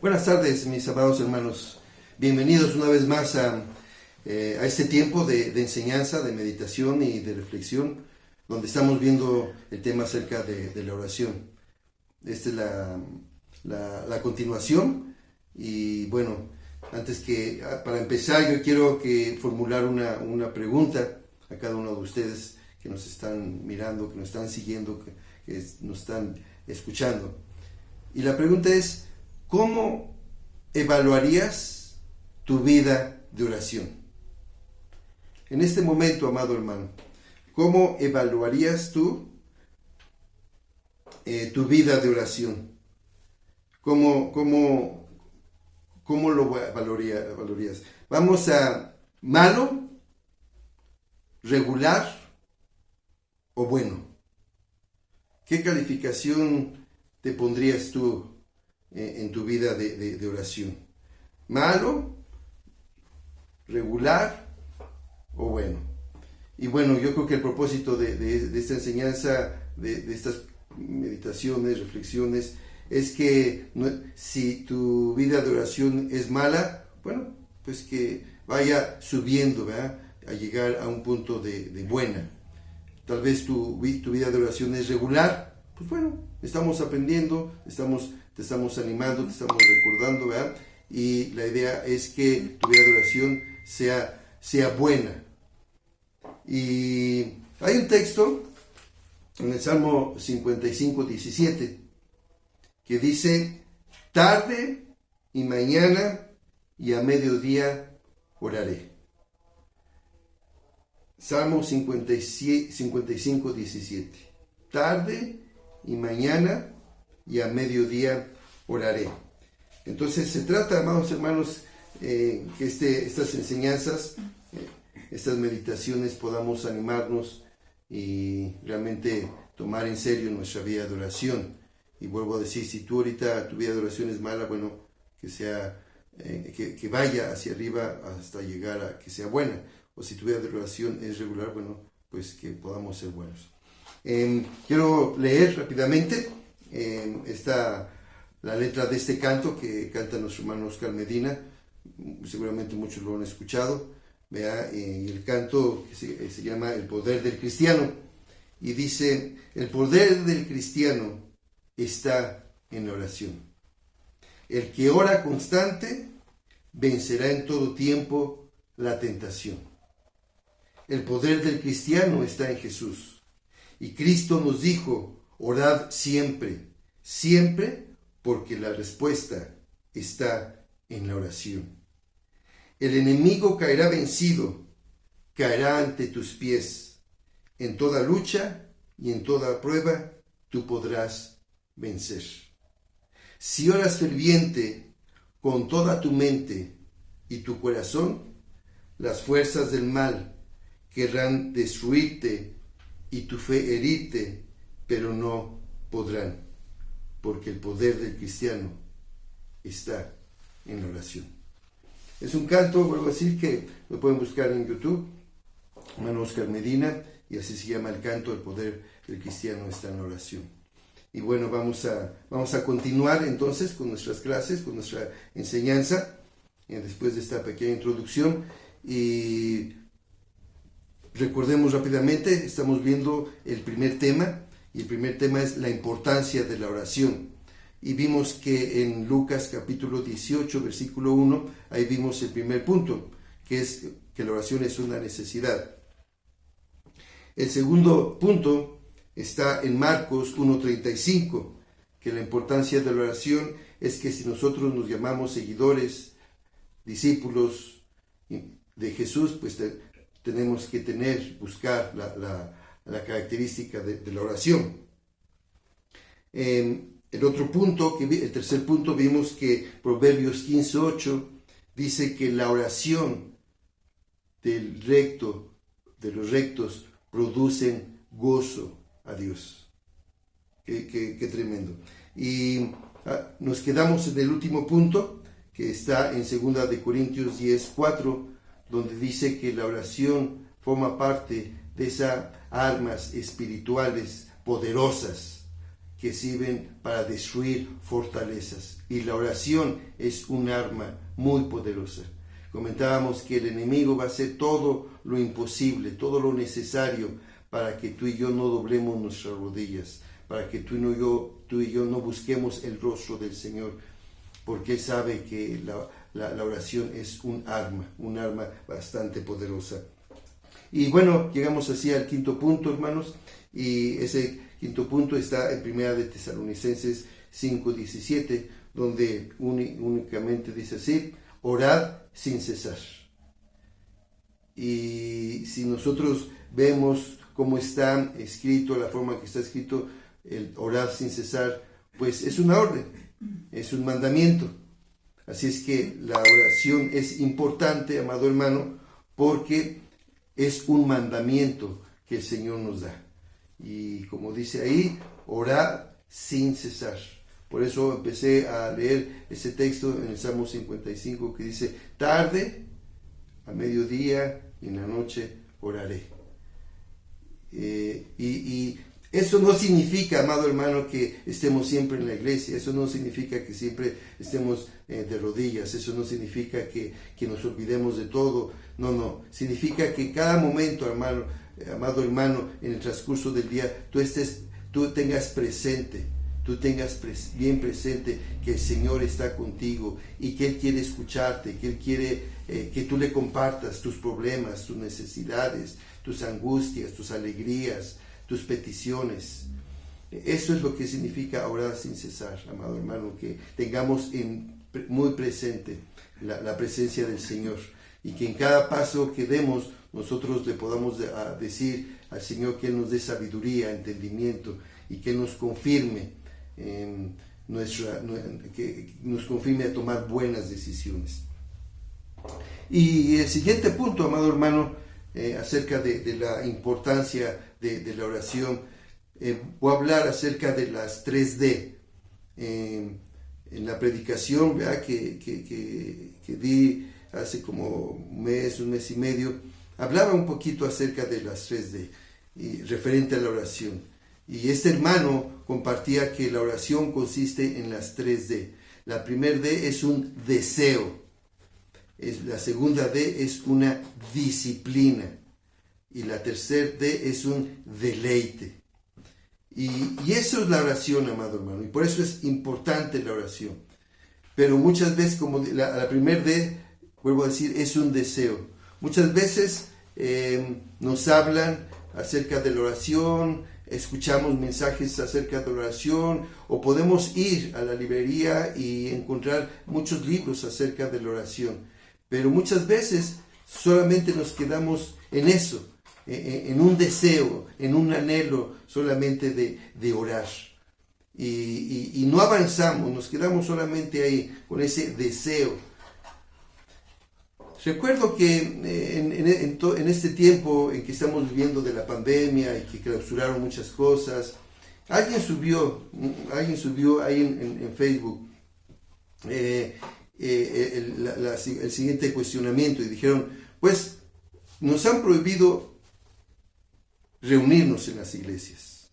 Buenas tardes, mis amados hermanos. Bienvenidos una vez más a este tiempo de enseñanza, de meditación y de reflexión, donde estamos viendo el tema acerca de la oración. Esta es la continuación. Y bueno, para empezar, yo quiero formular una pregunta a cada uno de ustedes que nos están mirando, que nos están siguiendo, que nos están escuchando. Y la pregunta es: ¿cómo evaluarías tu vida de oración? En este momento, amado hermano, ¿cómo evaluarías tú tu vida de oración? ¿Cómo lo valorarías? Vamos a malo, regular o bueno. ¿Qué calificación te pondrías tú en tu vida de oración? ¿Malo, regular o bueno? Y bueno, yo creo que el propósito de esta enseñanza, de estas meditaciones, reflexiones, es que si tu vida de oración es mala, bueno, pues que vaya subiendo, ¿verdad?, a llegar a un punto de buena. Tal vez tu vida de oración es regular, pues bueno, estamos aprendiendo, te estamos animando, te estamos recordando, ¿verdad? Y la idea es que tu vida de oración sea buena. Y hay un texto en el Salmo 55, 17, que dice: tarde y mañana y a mediodía oraré. Salmo 55, 17. Tarde y mañana y a mediodía oraré. Entonces se trata, amados hermanos, que estas enseñanzas, estas meditaciones, podamos animarnos y realmente tomar en serio nuestra vida de oración. Y vuelvo a decir, si tú ahorita tu vida de oración es mala, bueno, que vaya hacia arriba hasta llegar a que sea buena. O si tu vida de oración es regular, bueno, pues que podamos ser buenos. Quiero leer rápidamente la letra de este canto que canta nuestro hermano Oscar Medina. Seguramente muchos lo han escuchado, ¿verdad? Y el canto se llama El poder del cristiano. Y dice: el poder del cristiano está en la oración. El que ora constante vencerá en todo tiempo la tentación. El poder del cristiano está en Jesús. Y Cristo nos dijo: orad siempre, siempre, porque la respuesta está en la oración. El enemigo caerá vencido, caerá ante tus pies. En toda lucha y en toda prueba tú podrás vencer. Si oras ferviente con toda tu mente y tu corazón, las fuerzas del mal querrán destruirte y tu fe herirte, pero no podrán, porque el poder del cristiano está en la oración. Es un canto, vuelvo a decir, que lo pueden buscar en YouTube, hermano Oscar Medina, y así se llama el canto: El poder del cristiano está en la oración. Y bueno, vamos a continuar entonces con nuestras clases, con nuestra enseñanza, después de esta pequeña introducción. Y recordemos rápidamente, estamos viendo el primer tema, y el primer tema es la importancia de la oración. Y vimos que en Lucas capítulo 18, versículo 1, ahí vimos el primer punto, que es que la oración es una necesidad. El segundo punto está en Marcos 1:35, que la importancia de la oración es que si nosotros nos llamamos seguidores, discípulos de Jesús, pues tenemos que buscar la característica de la oración. El tercer punto, vimos que Proverbios 15:8 dice que la oración de los rectos producen gozo a Dios. Qué tremendo. Y nos quedamos en el último punto, que está en 2 de Corintios 10:4, donde dice que la oración forma parte de esas armas espirituales poderosas que sirven para destruir fortalezas. Y la oración es un arma muy poderosa. Comentábamos que el enemigo va a hacer todo lo imposible, todo lo necesario para que tú y yo no doblemos nuestras rodillas, para que tú y yo no busquemos el rostro del Señor, porque Él sabe que la oración es un arma bastante poderosa. Y bueno, llegamos así al quinto punto, hermanos, y ese quinto punto está en 1 de Tesalonicenses 5:17, donde únicamente dice así: orad sin cesar. Y si nosotros vemos cómo está escrito, la forma que está escrito, el orar sin cesar, pues es una orden, es un mandamiento. Así es que la oración es importante, amado hermano, porque es un mandamiento que el Señor nos da. Y como dice ahí, orar sin cesar. Por eso empecé a leer ese texto en el Salmo 55 que dice: tarde, a mediodía y en la noche oraré. Y eso no significa, amado hermano, que estemos siempre en la iglesia. Eso no significa que siempre estemos de rodillas. Eso no significa que nos olvidemos de todo. No. Significa que cada momento, amado hermano, en el transcurso del día, tú tengas presente, bien presente que el Señor está contigo y que Él quiere escucharte, que Él quiere que tú le compartas tus problemas, tus necesidades, tus angustias, tus alegrías, tus peticiones. Eso es lo que significa orar sin cesar, amado hermano, que tengamos muy presente la presencia del Señor y que en cada paso que demos nosotros le podamos decir al Señor que Él nos dé sabiduría, entendimiento y que Él nos confirme que nos confirme a tomar buenas decisiones. Y el siguiente punto, amado hermano, acerca de la importancia de la oración, voy a hablar acerca de las 3D. En la predicación, ¿verdad?, que di hace como un mes y medio, hablaba un poquito acerca de las 3D, referente a la oración. Y este hermano compartía que la oración consiste en las 3D. La primera D es un deseo. La segunda D es una disciplina. Y la tercera D es un deleite. Y eso es la oración, amado hermano. Y por eso es importante la oración. Pero muchas veces, como la primera D, vuelvo a decir, es un deseo. Muchas veces nos hablan acerca de la oración, escuchamos mensajes acerca de la oración, o podemos ir a la librería y encontrar muchos libros acerca de la oración. Pero muchas veces solamente nos quedamos en eso, en un deseo, en un anhelo solamente de orar. Y no avanzamos, nos quedamos solamente ahí, con ese deseo. Recuerdo que en este tiempo en que estamos viviendo de la pandemia y que clausuraron muchas cosas, alguien subió ahí en Facebook el siguiente cuestionamiento y dijeron: pues nos han prohibido reunirnos en las iglesias.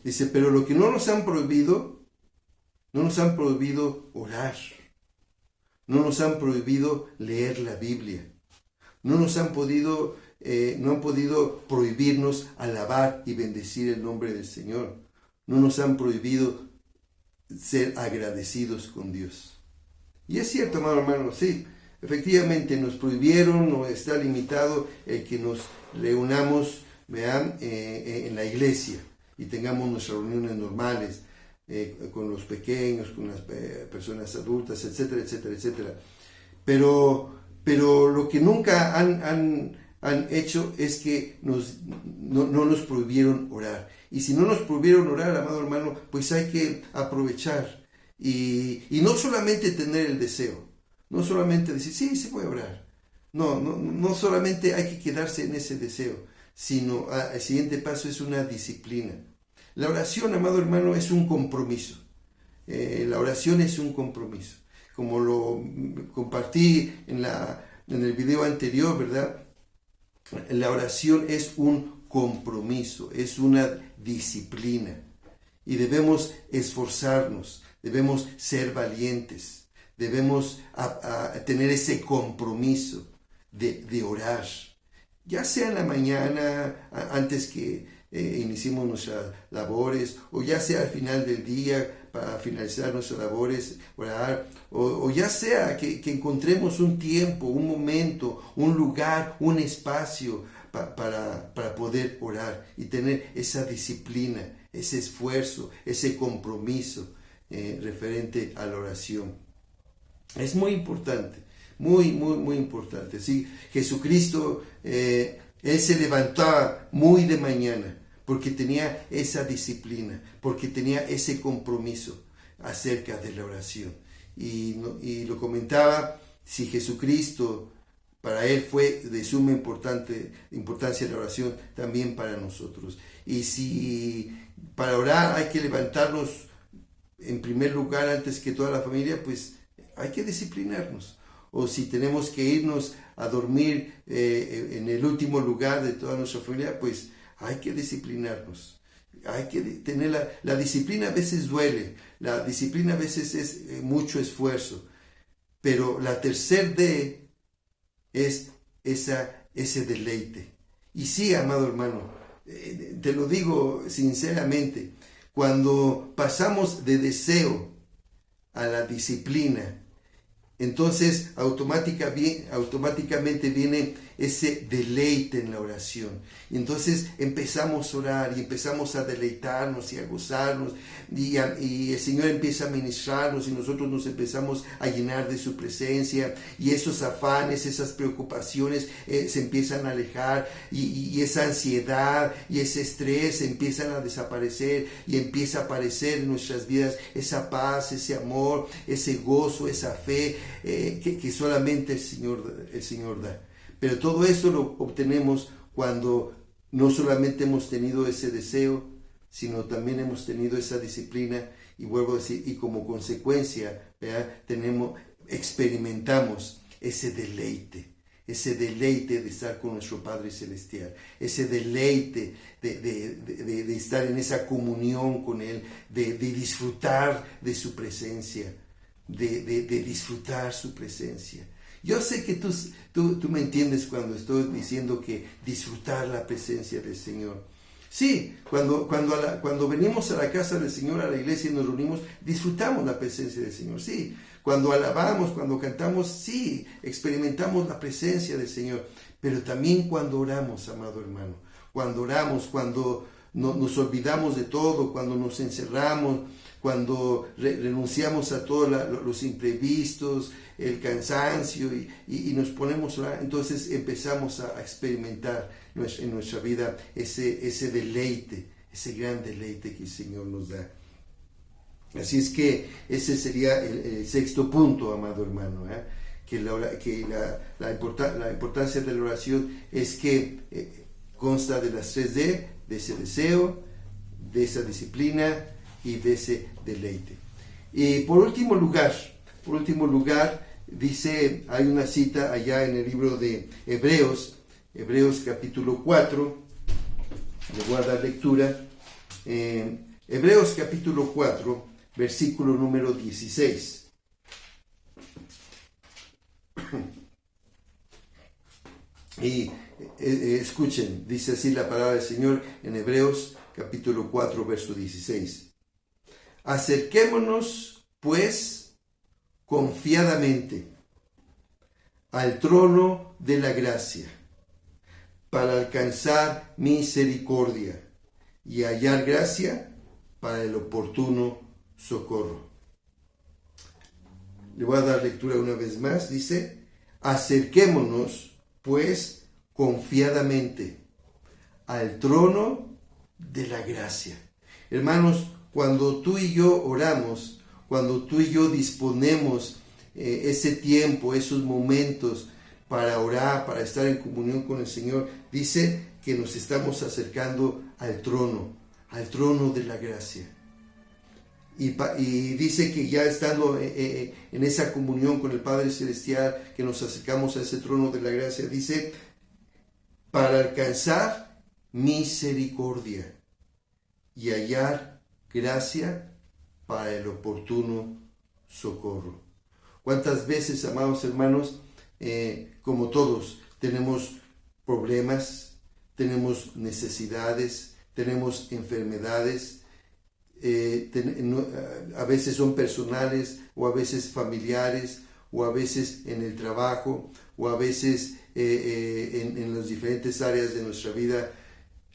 Dice, pero lo que no nos han prohibido orar. No nos han prohibido leer la Biblia. No han podido prohibirnos alabar y bendecir el nombre del Señor. No nos han prohibido ser agradecidos con Dios. Y es cierto, amado hermano, sí, efectivamente nos prohibieron, no está limitado el que nos reunamos, vean, en la iglesia y tengamos nuestras reuniones normales. Con los pequeños, con las personas adultas, etcétera, etcétera, etcétera. Pero lo que nunca han hecho es que no nos prohibieron orar. Y si no nos prohibieron orar, amado hermano, pues hay que aprovechar. Y no solamente tener el deseo, no solamente decir, sí, se puede orar. No solamente hay que quedarse en ese deseo, sino el siguiente paso es una disciplina. La oración, amado hermano, es un compromiso. La oración es un compromiso. Como lo compartí en el video anterior, ¿verdad? La oración es un compromiso, es una disciplina. y debemos esforzarnos, debemos ser valientes, debemos tener ese compromiso de orar, ya sea en la mañana, antes que iniciemos nuestras labores, o ya sea al final del día, para finalizar nuestras labores, orar, o ya sea que encontremos un tiempo, un momento, un lugar, un espacio para poder orar y tener esa disciplina, ese esfuerzo, ese compromiso referente a la oración. Es muy importante, muy importante. ¿Sí? Jesucristo, Él se levantaba muy de mañana porque tenía esa disciplina, porque tenía ese compromiso acerca de la oración. Y lo comentaba, si Jesucristo, para Él fue de suma importancia la oración, también para nosotros. Y si para orar hay que levantarnos en primer lugar antes que toda la familia, pues hay que disciplinarnos. O si tenemos que irnos a dormir en el último lugar de toda nuestra familia, pues hay que disciplinarnos. Hay que tener la disciplina. A veces duele, la disciplina a veces es mucho esfuerzo, pero la tercer D es ese deleite. Y sí, amado hermano, te lo digo sinceramente, cuando pasamos de deseo a la disciplina, entonces automáticamente viene ese deleite en la oración. Y entonces empezamos a orar y empezamos a deleitarnos y a gozarnos, y el Señor empieza a ministrarnos y nosotros nos empezamos a llenar de su presencia, y esos afanes, esas preocupaciones se empiezan a alejar, y esa ansiedad y ese estrés empiezan a desaparecer, y empieza a aparecer en nuestras vidas esa paz, ese amor, ese gozo, esa fe que solamente el Señor da. Pero todo eso lo obtenemos cuando no solamente hemos tenido ese deseo, sino también hemos tenido esa disciplina, y vuelvo a decir, y como consecuencia, experimentamos ese deleite de estar con nuestro Padre Celestial, ese deleite de estar en esa comunión con Él, de disfrutar de su presencia, de disfrutar su presencia. Yo sé que tú me entiendes cuando estoy diciendo que disfrutar la presencia del Señor. Sí, cuando venimos a la casa del Señor, a la iglesia y nos reunimos, disfrutamos la presencia del Señor. Sí, cuando alabamos, cuando cantamos, sí, experimentamos la presencia del Señor. Pero también cuando oramos, amado hermano, cuando oramos, cuando nos olvidamos de todo, cuando nos encerramos, cuando renunciamos a todos los imprevistos, el cansancio, y nos ponemos a orar, entonces empezamos a experimentar en nuestra vida ese deleite, ese gran deleite que el Señor nos da. Así es que ese sería el sexto punto, amado hermano, que la importancia de la oración es que consta de las 3D, de ese deseo, de esa disciplina y de ese deleite. Y por último lugar, dice, hay una cita allá en el libro de Hebreos capítulo 4, le voy a dar lectura, Hebreos capítulo 4, versículo número 16. Y escuchen, dice así la palabra del Señor en Hebreos capítulo 4, verso 16. Acerquémonos, pues, confiadamente al trono de la gracia, para alcanzar misericordia y hallar gracia para el oportuno socorro. Le voy a dar lectura una vez más. Dice, acerquémonos, pues, confiadamente al trono de la gracia. Hermanos, cuando tú y yo oramos, cuando tú y yo disponemos ese tiempo, esos momentos para orar, para estar en comunión con el Señor, dice que nos estamos acercando al trono de la gracia. Y dice que ya estando en esa comunión con el Padre Celestial, que nos acercamos a ese trono de la gracia, dice, para alcanzar misericordia y hallar gracia para el oportuno socorro. ¿Cuántas veces, amados hermanos, como todos, tenemos problemas, tenemos necesidades, tenemos enfermedades, a veces son personales o a veces familiares o a veces en el trabajo o a veces en las diferentes áreas de nuestra vida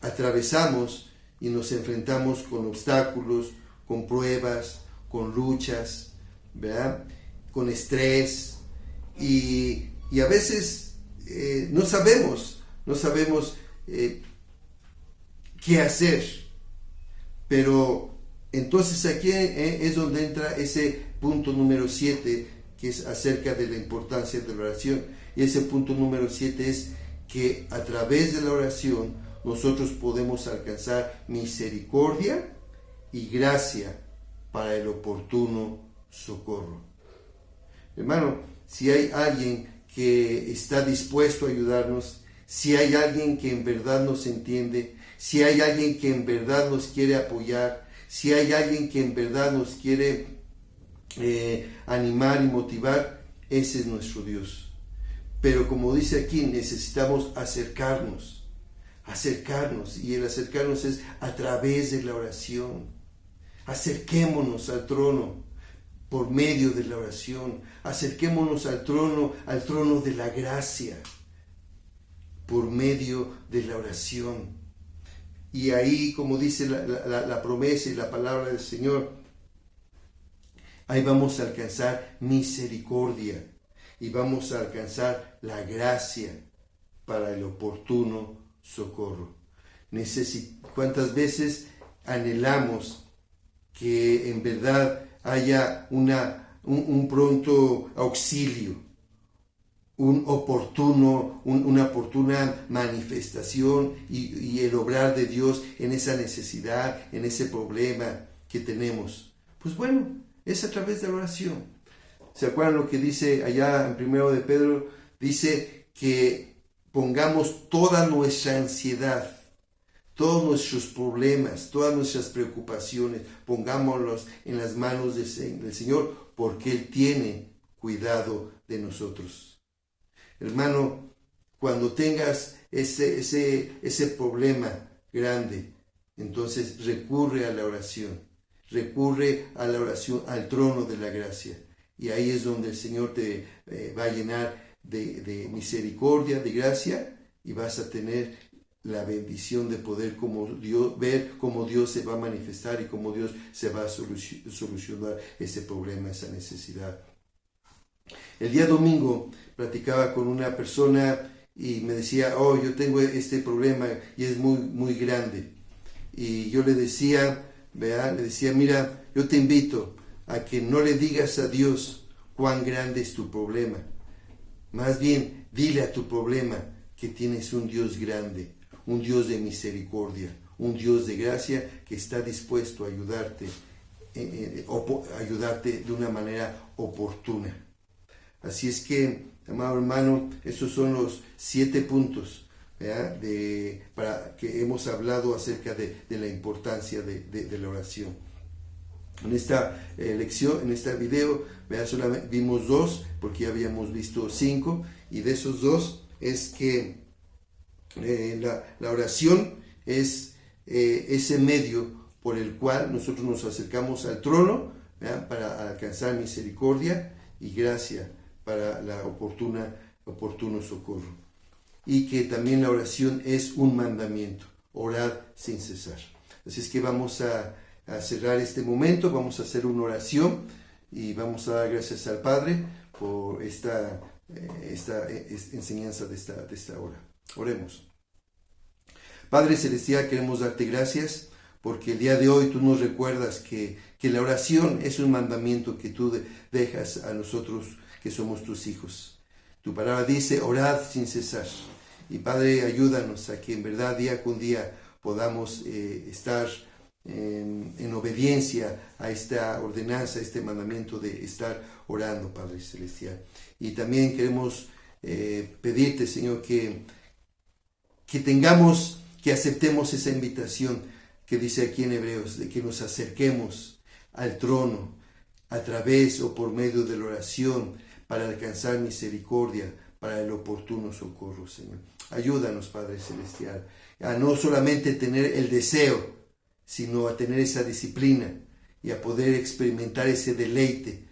atravesamos y nos enfrentamos con obstáculos, con pruebas, con luchas, ¿verdad? Con estrés y a veces no sabemos qué hacer, pero entonces aquí es donde entra ese punto número 7, que es acerca de la importancia de la oración. Y ese punto número 7 es que a través de la oración nosotros podemos alcanzar misericordia y gracia para el oportuno socorro. Hermano, si hay alguien que está dispuesto a ayudarnos, si hay alguien que en verdad nos entiende, si hay alguien que en verdad nos quiere apoyar, si hay alguien que en verdad nos quiere animar y motivar, ese es nuestro Dios. Pero como dice aquí, necesitamos acercarnos, y el acercarnos es a través de la oración. Acerquémonos al trono por medio de la oración, acerquémonos al trono de la gracia, por medio de la oración. Y ahí, como dice la promesa y la palabra del Señor, ahí vamos a alcanzar misericordia y vamos a alcanzar la gracia para el oportuno socorro. ¿Cuántas veces anhelamos que en verdad haya un pronto auxilio, una oportuna manifestación y el obrar de Dios en esa necesidad, en ese problema que tenemos? Pues bueno, es a través de la oración. ¿Se acuerdan lo que dice allá en 1 de Pedro? Dice que pongamos toda nuestra ansiedad, todos nuestros problemas, todas nuestras preocupaciones, pongámoslos en las manos del Señor, porque Él tiene cuidado de nosotros. Hermano, cuando tengas ese problema grande, entonces recurre a la oración, al trono de la gracia. Y ahí es donde el Señor te va a llenar de misericordia, de gracia, y vas a tener la bendición de poder ver cómo Dios se va a manifestar y cómo Dios se va a solucionar ese problema, esa necesidad. El día domingo platicaba con una persona y me decía, yo tengo este problema y es muy, muy grande. Y yo le decía, mira, yo te invito a que no le digas a Dios cuán grande es tu problema. Más bien, dile a tu problema que tienes un Dios grande, un Dios de misericordia, un Dios de gracia que está dispuesto a ayudarte de una manera oportuna. Así es que, amado hermano, esos son los 7 puntos para que hemos hablado acerca de la importancia de la oración. En esta lección, en este video, solamente vimos 2, porque ya habíamos visto 5, y de esos 2 es que la oración es ese medio por el cual nosotros nos acercamos al trono para alcanzar misericordia y gracia para la oportuno socorro. Y que también la oración es un mandamiento, orad sin cesar. Así es que vamos a cerrar este momento, vamos a hacer una oración y vamos a dar gracias al Padre por esta enseñanza de esta hora. Oremos. Padre Celestial, queremos darte gracias porque el día de hoy tú nos recuerdas que la oración es un mandamiento que tú dejas a nosotros que somos tus hijos. Tu palabra dice, orad sin cesar. Y Padre, ayúdanos a que en verdad día con día podamos estar en obediencia a esta ordenanza, a este mandamiento de estar orando, Padre Celestial. Y también queremos pedirte, Señor, que aceptemos esa invitación que dice aquí en Hebreos, de que nos acerquemos al trono a través o por medio de la oración para alcanzar misericordia para el oportuno socorro, Señor. Ayúdanos, Padre Celestial, a no solamente tener el deseo, sino a tener esa disciplina y a poder experimentar ese deleite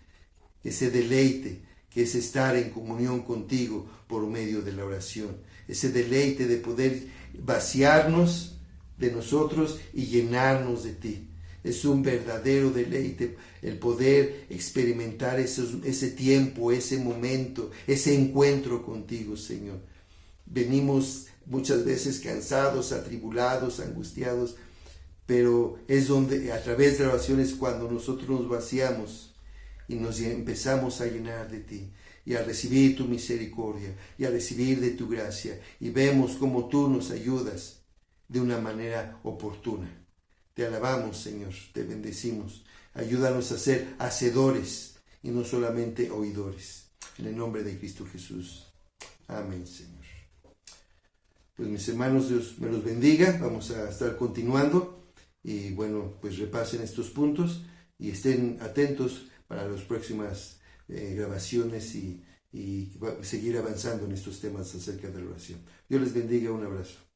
que es estar en comunión contigo por medio de la oración, ese deleite de poder vaciarnos de nosotros y llenarnos de ti. Es un verdadero deleite el poder experimentar ese tiempo, ese momento, ese encuentro contigo, Señor. Venimos muchas veces cansados, atribulados, angustiados, pero es donde a través de la oración es cuando nosotros nos vaciamos y nos empezamos a llenar de ti y a recibir tu misericordia y a recibir de tu gracia, y vemos cómo tú nos ayudas de una manera oportuna. Te alabamos, Señor, te bendecimos. Ayúdanos a ser hacedores y no solamente oidores. En el nombre de Cristo Jesús. Amén, Señor. Pues mis hermanos, Dios me los bendiga. Vamos a estar continuando y bueno, pues repasen estos puntos y estén atentos para las próximas grabaciones y seguir avanzando en estos temas acerca de la oración. Dios les bendiga, un abrazo.